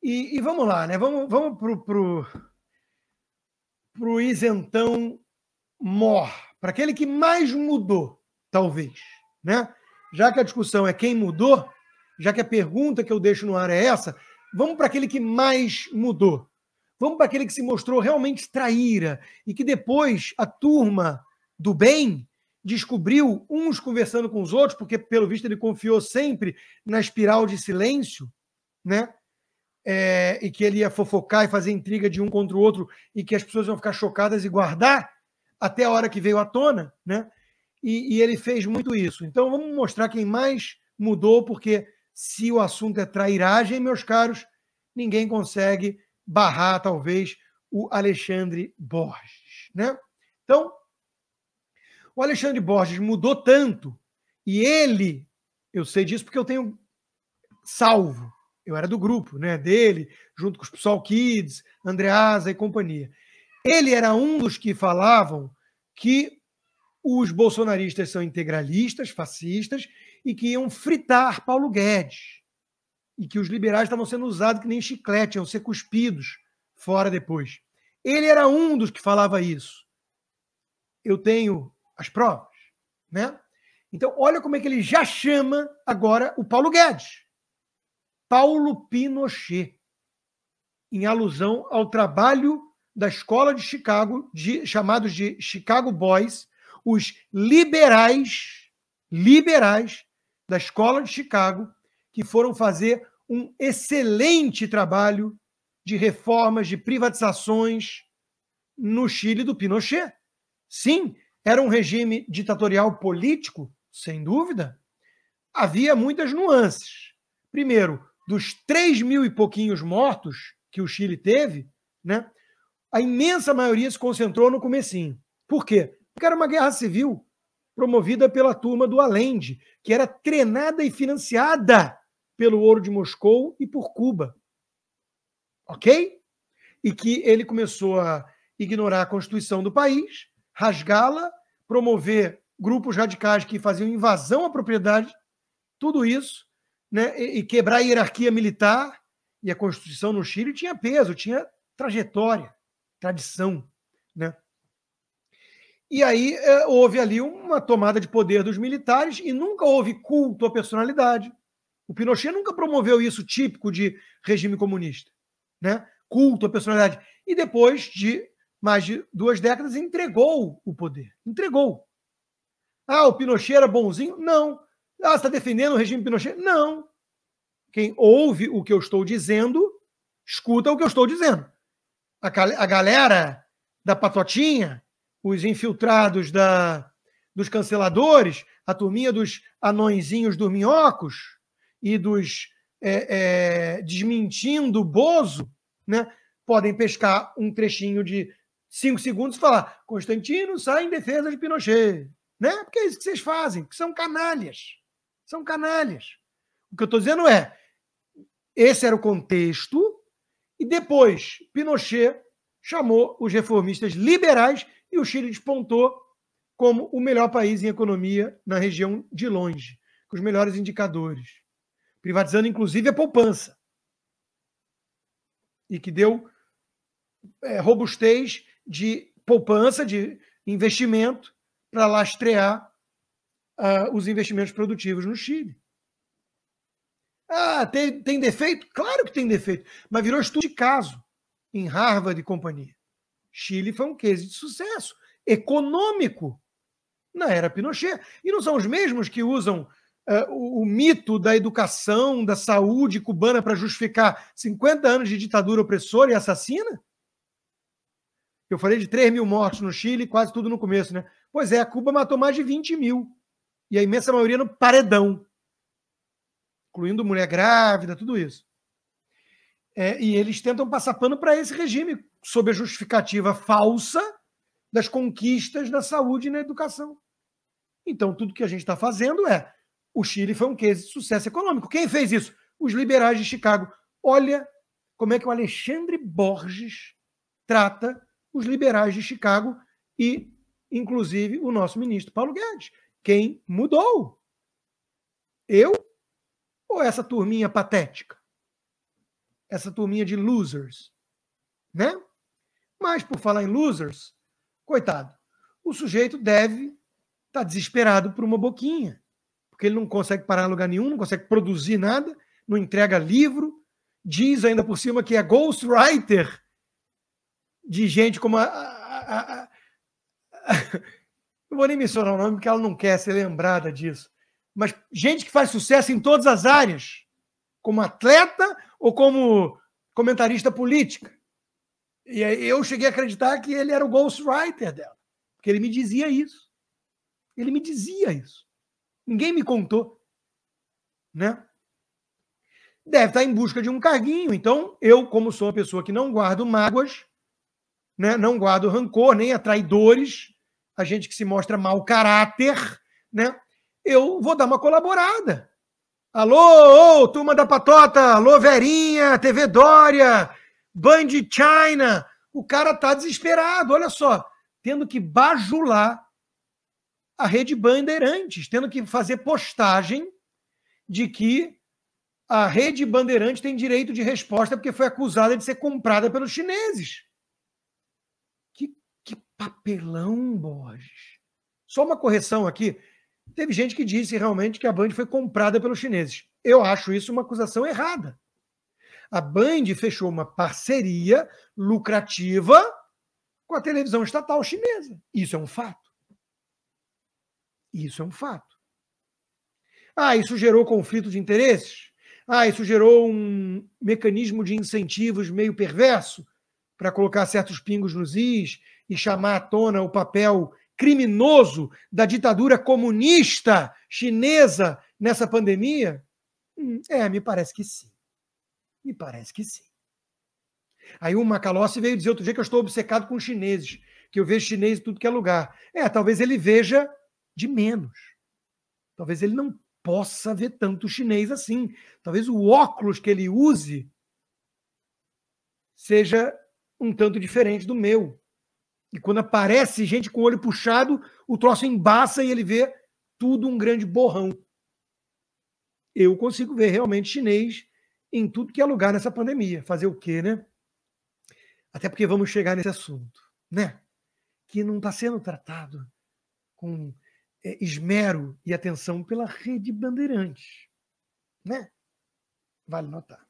E vamos lá, né? Vamos pro isentão mor, para aquele que mais mudou, talvez, né? Já que a discussão é quem mudou, já que a pergunta que eu deixo no ar é essa, vamos para aquele que mais mudou. Vamos para aquele que se mostrou realmente traíra e que depois a turma do bem descobriu, uns conversando com os outros, porque pelo visto ele confiou sempre na espiral de silêncio, né? E que ele ia fofocar e fazer intriga de um contra o outro e que as pessoas iam ficar chocadas e guardar até a hora que veio à tona, né? E ele fez muito isso. Então vamos mostrar quem mais mudou, porque se o assunto é trairagem, meus caros, ninguém consegue barrar, talvez, o Alexandre Borges, né? Então, o Alexandre Borges mudou tanto, e ele, eu sei disso porque eu tenho salvo, eu era do grupo, né, dele, junto com os Pessoal Kids, Andreasa e companhia. Ele era um dos que falavam que os bolsonaristas são integralistas, fascistas, e que iam fritar Paulo Guedes. E que os liberais estavam sendo usados que nem chiclete, iam ser cuspidos fora depois. Ele era um dos que falava isso. Eu tenho as provas, né? Então, olha como é que ele já chama agora o Paulo Guedes. Paulo Pinochet, em alusão ao trabalho da escola de Chicago, chamados de Chicago Boys, os liberais da escola de Chicago, que foram fazer um excelente trabalho de reformas, de privatizações no Chile do Pinochet. Sim, era um regime ditatorial político, sem dúvida. Havia muitas nuances. Primeiro, dos 3.000 e pouquinhos mortos que o Chile teve, né, a imensa maioria se concentrou no comecinho. Por quê? Porque era uma guerra civil promovida pela turma do Allende, que era treinada e financiada pelo Ouro de Moscou e por Cuba. Ok? E que ele começou a ignorar a Constituição do país, rasgá-la, promover grupos radicais que faziam invasão à propriedade, tudo isso, né, e quebrar a hierarquia militar. E a Constituição no Chile tinha peso, tinha trajetória, tradição, né? E aí houve ali uma tomada de poder dos militares e nunca houve culto à personalidade. O Pinochet nunca promoveu isso típico de regime comunista, né? Culto à personalidade. E depois de mais de 2 décadas entregou o poder. Entregou. Ah, o Pinochet era bonzinho? Não. Ah, você está defendendo o regime Pinochet? Não. Quem ouve o que eu estou dizendo, escuta o que eu estou dizendo. A galera da patotinha, os infiltrados dos canceladores, a turminha dos anõezinhos dorminhocos e dos desmentindo o Bozo, né, podem pescar um trechinho de 5 segundos e falar: Constantino sai em defesa de Pinochet. Né? Porque é isso que vocês fazem, que são canalhas. São canalhas. O que eu estou dizendo é, esse era o contexto, e depois Pinochet chamou os reformistas liberais e o Chile despontou como o melhor país em economia na região de longe, com os melhores indicadores, privatizando inclusive a poupança, e que deu robustez de poupança, de investimento, para lastrear os investimentos produtivos no Chile. Ah, tem defeito? Claro que tem defeito, mas virou estudo de caso em Harvard e companhia. Chile foi um case de sucesso econômico na era Pinochet. E não são os mesmos que usam o mito da educação, da saúde cubana para justificar 50 anos de ditadura opressora e assassina? Eu falei de 3.000 mortos no Chile, quase tudo no começo, né? Pois é, a Cuba matou mais de 20.000. E a imensa maioria no paredão, incluindo mulher grávida, tudo isso. E eles tentam passar pano para esse regime, sob a justificativa falsa das conquistas na saúde e na educação. Então, tudo que a gente está fazendo o Chile foi um case de sucesso econômico. Quem fez isso? Os liberais de Chicago. Olha como é que o Alexandre Borges trata os liberais de Chicago e, inclusive, o nosso ministro Paulo Guedes. Quem mudou? Eu ou essa turminha patética? essa turminha de losers, né? Mas, por falar em losers, coitado, o sujeito deve estar desesperado por uma boquinha, porque ele não consegue parar em lugar nenhum, não consegue produzir nada, não entrega livro, diz ainda por cima que é ghostwriter de gente como não vou nem mencionar o nome, porque ela não quer ser lembrada disso, mas gente que faz sucesso em todas as áreas, como atleta ou como comentarista política. E aí eu cheguei a acreditar que ele era o ghostwriter dela, porque ele me dizia isso. Ele me dizia isso. Ninguém me contou, né? Deve estar em busca de um carguinho. Então, eu, como sou uma pessoa que não guardo mágoas, né, não guardo rancor, nem a traidores, a gente que se mostra mau caráter, né? Eu vou dar uma colaborada. Alô, turma da Patota, alô, Verinha, TV Dória, Band China. O cara tá desesperado, olha só, tendo que bajular a Rede Bandeirantes, tendo que fazer postagem de que a Rede Bandeirantes tem direito de resposta porque foi acusada de ser comprada pelos chineses. Que papelão, Borges. Só uma correção aqui. Teve gente que disse realmente que a Band foi comprada pelos chineses. Eu acho isso uma acusação errada. A Band fechou uma parceria lucrativa com a televisão estatal chinesa. Isso é um fato. Isso é um fato. Ah, isso gerou conflito de interesses? Ah, isso gerou um mecanismo de incentivos meio perverso para colocar certos pingos nos is e chamar à tona o papel criminoso da ditadura comunista chinesa nessa pandemia? Me parece que sim. Me parece que sim. Aí o Macalossi veio dizer outro dia que eu estou obcecado com chineses, que eu vejo chineses em tudo que é lugar. Talvez ele veja de menos. Talvez ele não possa ver tanto chinês assim. Talvez o óculos que ele use seja um tanto diferente do meu. E quando aparece gente com o olho puxado, o troço embaça e ele vê tudo um grande borrão. Eu consigo ver realmente chinês em tudo que é lugar nessa pandemia. Fazer o quê, né? Até porque vamos chegar nesse assunto, né? Que não está sendo tratado com esmero e atenção pela Rede Bandeirantes, né? Vale notar.